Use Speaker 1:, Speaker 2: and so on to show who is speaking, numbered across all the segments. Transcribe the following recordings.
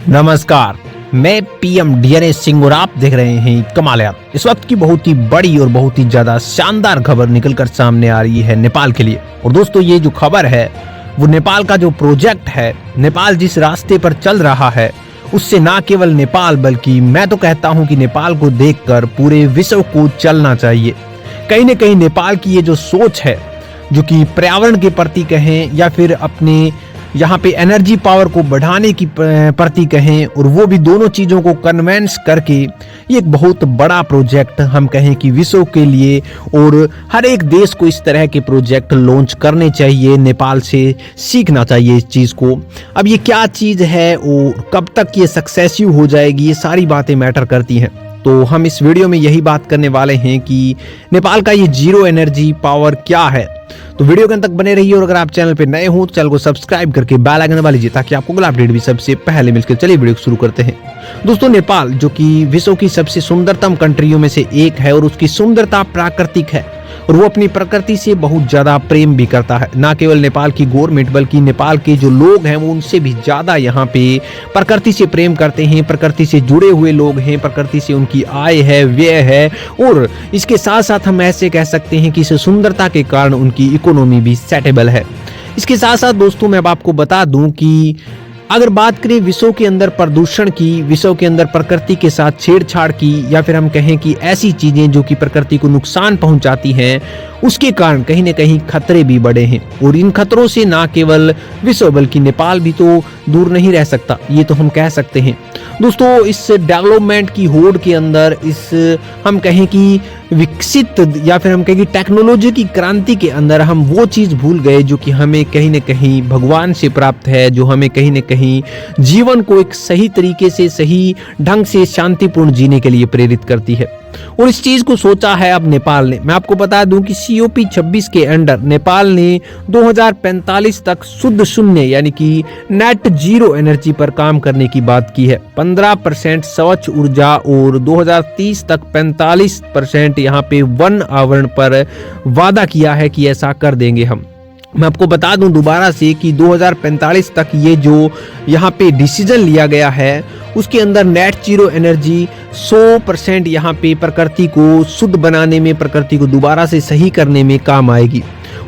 Speaker 1: नमस्कार, मैं PM DNA Singh और आप देख रहे हैं कमालियात। इस वक्त की बहुत ही बड़ी और बहुत ही ज्यादा शानदार खबर निकलकर सामने आ रही है नेपाल के लिए। और दोस्तों, ये जो खबर है वो नेपाल का जो प्रोजेक्ट है, नेपाल जिस रास्ते पर चल रहा है उससे ना केवल नेपाल बल्कि मैं तो कहता हूं कि नेपाल को देखकर पूरे विश्व को चलना चाहिए। कहीं न कहीं नेपाल की ये जो सोच है, जो कि पर्यावरण के प्रति कहें या फिर अपने यहाँ पे एनर्जी पावर को बढ़ाने की प्रति कहें, और वो भी दोनों चीज़ों को कन्वेंस करके ये एक बहुत बड़ा प्रोजेक्ट हम कहें कि विश्व के लिए, और हर एक देश को इस तरह के प्रोजेक्ट लॉन्च करने चाहिए, नेपाल से सीखना चाहिए इस चीज़ को। अब ये क्या चीज़ है और कब तक ये सक्सेसिव हो जाएगी, ये सारी बातें मैटर करती हैं। तो हम इस वीडियो में यही बात करने वाले हैं कि नेपाल का ये जीरो एनर्जी पावर क्या है। तो वीडियो के अंत तक बने रहिए, और अगर आप चैनल पे नए हो तो चैनल को सब्सक्राइब करके बेल आइकन दबा लीजिए ताकि आपको अगला अपडेट भी सबसे पहले मिलकर। चलिए वीडियो शुरू करते हैं। दोस्तों, नेपाल जो कि विश्व की सबसे सुंदरतम कंट्रियों में से एक है, और उसकी सुंदरता प्राकृतिक है, और वो अपनी प्रकृति से बहुत ज्यादा प्रेम भी करता है। ना केवल नेपाल की गवर्नमेंट बल्कि नेपाल के जो लोग हैं वो उनसे भी ज्यादा यहाँ पे प्रकृति से प्रेम करते हैं, प्रकृति से जुड़े हुए लोग हैं, प्रकृति से उनकी आय है, व्यय है, और इसके साथ साथ हम ऐसे कह सकते हैं कि इस सुंदरता के कारण उनकी इकोनॉमी भी सेटेबल है। इसके साथ साथ दोस्तों, मैं अब आपको बता दूं कि अगर बात करें विश्व के अंदर प्रदूषण की, विश्व के अंदर प्रकृति के साथ छेड़छाड़ की, या फिर हम कहें कि ऐसी चीजें जो कि प्रकृति को नुकसान पहुंचाती हैं, उसके कारण कहीं न कहीं खतरे भी बढ़े हैं। और इन खतरों से ना केवल विश्व बल्कि नेपाल भी तो दूर नहीं रह सकता, ये तो हम कह सकते हैं। दोस्तों, इस डेवलपमेंट की होड़ के अंदर, इस हम कहें कि विकसित या फिर हम कहें कि टेक्नोलॉजी की क्रांति के अंदर हम वो चीज भूल गए जो कि हमें कहीं न कहीं भगवान से प्राप्त है, जो हमें कहीं न कहीं जीवन को एक सही तरीके से, सही ढंग से शांतिपूर्ण जीने के लिए प्रेरित करती है। और इस चीज को सोचा है अब नेपाल ने। मैं आपको बता दूं कि COP 26 के अंडर नेपाल ने 2045 तक शुद्ध शून्य यानी कि नेट जीरो एनर्जी पर काम करने की बात की है। 15% स्वच्छ ऊर्जा, और 2030 तक 45% यहाँ पे वन आवरण पर वादा किया है कि ऐसा कर देंगे हम। मैं आपको बता दूं दोबारा से कि 2045 तक ये जो यहाँ पे डिसीजन लिया गया है उसके अंदर नेट जीरो एनर्जी 100% यहाँ पे प्रकृति को शुद्ध बनाने में, प्रकृति को दोबारा से सही करने में काम आएगी।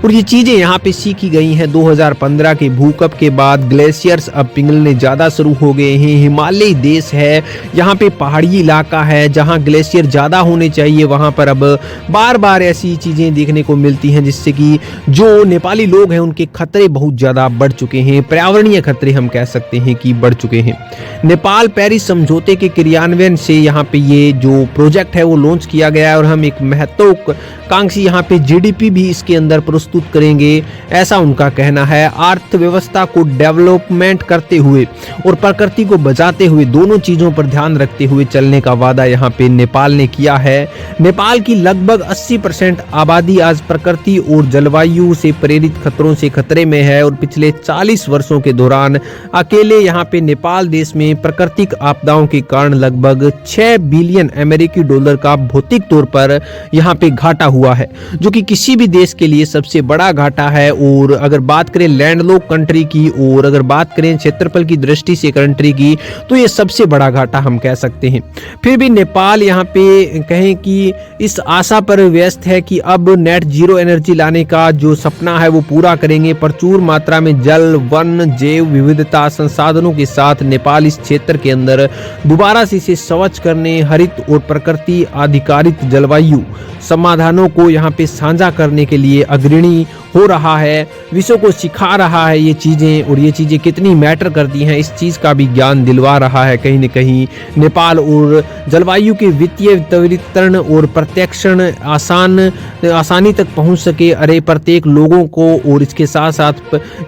Speaker 1: और ये चीजें यहाँ पे सीखी गई हैं 2015 के भूकंप के बाद। ग्लेशियर्स अब पिघलने ज्यादा शुरू हो गए हैं। हिमालयी देश है, यहाँ पे पहाड़ी इलाका है, जहाँ ग्लेशियर ज्यादा होने चाहिए वहाँ पर अब बार बार ऐसी चीजें देखने को मिलती हैं जिससे कि जो नेपाली लोग हैं उनके खतरे बहुत ज्यादा बढ़ चुके हैं। पर्यावरणीय खतरे हम कह सकते हैं कि बढ़ चुके हैं। नेपाल पेरिस समझौते के क्रियान्वयन से यहाँ पे ये जो प्रोजेक्ट है वो लॉन्च किया गया है, और हम एक महत्वाकांक्षी यहाँ पे GDP भी इसके अंदर प्रस्तुत करेंगे, ऐसा उनका कहना है। अर्थव्यवस्था को डेवलपमेंट करते हुए और प्रकृति को बचाते हुए, दोनों चीजों पर ध्यान रखते हुए चलने का वादा यहाँ पे नेपाल ने किया है। नेपाल की लगभग 80% आबादी आज प्रकृति और जलवायु से प्रेरित खतरों से खतरे में है, और पिछले 40 वर्षों के दौरान अकेले यहाँ पे नेपाल देश में प्राकृतिक आपदाओं के कारण लगभग 6 बिलियन अमेरिकी डॉलर का भौतिक तौर पर यहाँ पे घाटा हुआ है, जो कि किसी भी देश के लिए सबसे बड़ा घाटा है। और अगर बात करें लैंडलॉक कंट्री की, और अगर बात करें क्षेत्रफल की दृष्टि से कंट्री की, तो ये सबसे बड़ा घाटा हम कह सकते हैं। फिर भी नेपाल यहाँ पे कहें कि इस आशा पर व्यस्त है कि अब नेट जीरो एनर्जी लाने का जो सपना है वो पूरा करेंगे। प्रचुर मात्रा में जल, वन, जैव विविधता संसाधनों के साथ नेपाल इस क्षेत्र के अंदर दोबारा से इसे स्वच्छ करने, हरित और प्रकृति आधारित जलवायु समाधानों को यहाँ पे साझा करने के लिए अग्रणी हो रहा है, विश्व को सिखा रहा है ये चीजें, और ये चीजें कितनी मैटर करती हैं इस चीज का भी ज्ञान दिलवा रहा है कहीं न कहीं नेपाल। और जलवायु के वित्तीय वितरण और प्रत्यक्षण आसानी तक पहुंच सके, अरे प्रत्येक लोगों को, और इसके साथ साथ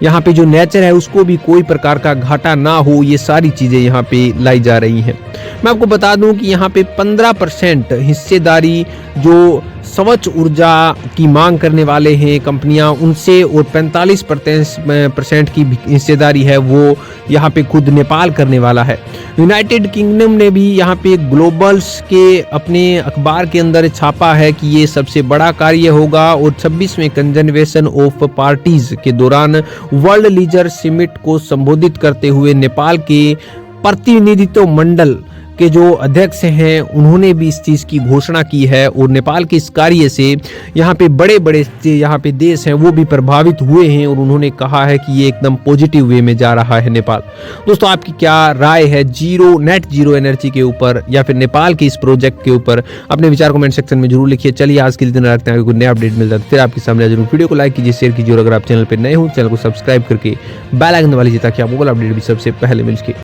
Speaker 1: यहाँ पे जो नेचर है उसको भी कोई प्रकार का घाटा ना हो, ये सारी चीजें यहाँ पे लाई जा रही हैं। मैं आपको बता दूं कि यहाँ पे 15% हिस्सेदारी जो स्वच्छ ऊर्जा की मांग करने वाले हैं कंपनियां उनसे, और 45% की हिस्सेदारी है वो यहाँ पे खुद नेपाल करने वाला है। यूनाइटेड किंगडम ने भी यहाँ पे ग्लोबल्स के अपने अखबार के अंदर छापा है कि ये सबसे बड़ा कार्य होगा, और 26वें कन्वेंशन ऑफ पार्टीज के दौरान वर्ल्ड लीडर समिट को संबोधित करते हुए नेपाल के प्रतिनिधित्व मंडल के जो अध्यक्ष हैं उन्होंने भी इस चीज़ की घोषणा की है और नेपाल के इस कार्य से यहाँ पे बड़े बड़े यहाँ पे देश हैं वो भी प्रभावित हुए हैं और उन्होंने कहा है कि ये एकदम पॉजिटिव वे में जा रहा है नेपाल। दोस्तों आपकी क्या राय है नेट जीरो एनर्जी के ऊपर या फिर नेपाल के इस प्रोजेक्ट के ऊपर? अपने विचार कमेंट सेक्शन में जरूर लिखिए। चलिए आज के लिए दिन रखते हैं, कोई नया अपडेट मिलता है फिर आपके सामने जरूर। वीडियो को लाइक कीजिए, शेयर कीजिए और अगर आप चैनल पर नए हो चैनल को सब्सक्राइब करके बेल आइकन दबा लीजिए ताकि आपको अपडेट भी सबसे पहले मिल सके।